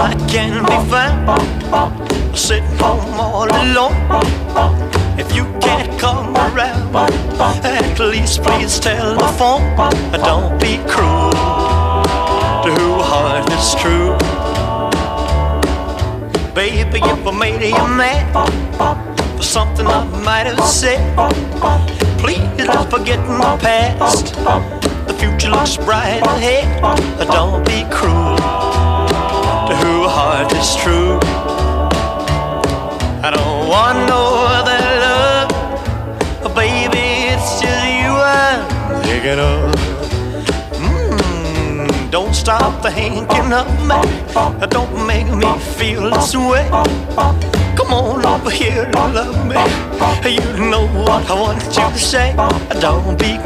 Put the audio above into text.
I can be found sitting home all alone. If you can't come around, at least please telephone. Don't be cruel to whose heart is true. Baby, if I made you mad for something I might have said, please don't forget my past. The future looks bright ahead. Don't be cruel to whose heart is true. I don't want no other love, baby, it's just you I'm thinking of. Don't stop thinking of me, don't make me feel this way. Come on over here and love me, you know what I want you to say. Don't be cruel